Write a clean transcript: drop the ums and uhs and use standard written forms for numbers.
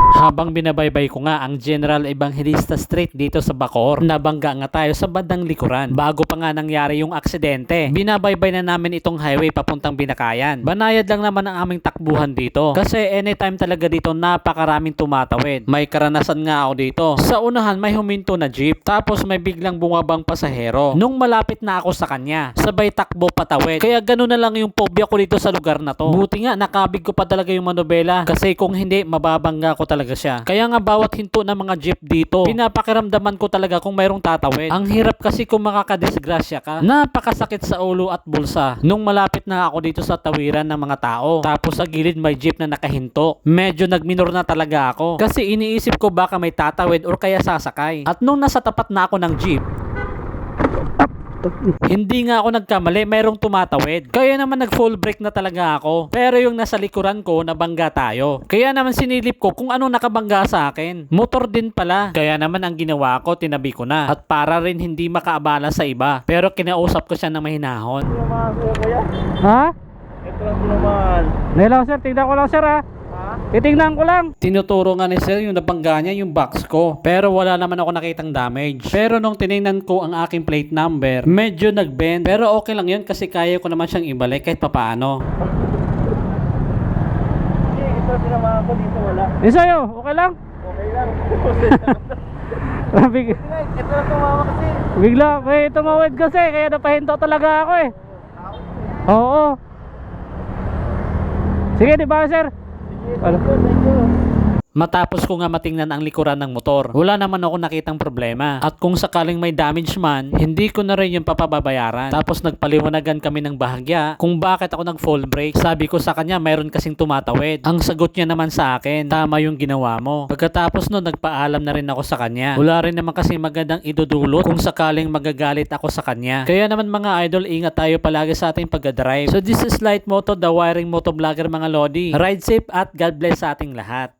Habang binabaybay ko nga ang General Evangelista Street dito sa Bacoor, nabangga nga tayo sa bandang likuran. Bago pa nga nangyari yung aksidente, binabaybay na namin itong highway papuntang Binakayan. Banayad lang naman ang aming takbuhan dito kasi anytime talaga dito napakaraming tumatawid. May karanasan nga ako dito. Sa unahan may huminto na jeep, tapos may biglang bumabang pasahero. Nung malapit na ako sa kanya, sabay takbo patawid. Kaya ganoon na lang yung phobia ko dito sa lugar na to. Buti nga nakabig ko pa talaga yung manobela kasi kung hindi mababangga ko talaga siya. Kaya nga bawat hinto ng mga jeep dito, pinapakiramdaman ko talaga kung mayroong tatawid. Ang hirap kasi kung makakadisgrasya ka. Napakasakit sa ulo at bulsa. Nung malapit na ako dito sa tawiran ng mga tao, tapos sa gilid may jeep na nakahinto, medyo nagminor na talaga ako. Kasi iniisip ko baka may tatawid or kaya sasakay. At nung nasa tapat na ako ng jeep, hindi nga ako nagkamali, mayroong tumatawid. Kaya naman nag full brake na talaga ako. Pero yung nasa likuran ko, nabangga tayo. Kaya naman sinilip ko kung anong nakabangga sa akin. Motor din pala. Kaya naman ang ginawa ko, tinabi ko na. At para rin hindi makaabala sa iba. Pero kinausap ko siya ng mahinahon. Ha? Ito lang naman. Nailang sir, tignan ko lang sir ha. Titingnan ko lang. Tinuturo nga ni sir yung nabangga niya yung box ko. Pero wala naman ako nakitang damage. Pero nung tinignan ko ang aking plate number, medyo nag-bend. Pero okay lang yun kasi kaya ko naman siyang ibalik kahit papaano. Ito sinamahan ko dito wala. Sa'yo, okay lang? Okay lang. Ito lang tumama kasi. Bigla, may tumawid kasi kaya napahinto talaga ako eh. Oo. Sige, di ba sir? Thank you. Matapos ko nga matingnan ang likuran ng motor, wala naman ako nakitang problema. At kung sakaling may damage man, hindi ko na rin yung papababayaran. Tapos nagpaliwanagan kami ng bahagya kung bakit ako nag full brake. Sabi ko sa kanya mayroon kasing tumatawid. Ang sagot niya naman sa akin, tama yung ginawa mo. Pagkatapos nun nagpaalam na rin ako sa kanya. Wala rin naman kasi magandang idudulot kung sakaling magagalit ako sa kanya. Kaya naman mga idol, ingat tayo palagi sa ating pagdadrive. So this is Light Moto, the wiring motovlogger mga lodi. Ride safe at God bless sa ating lahat.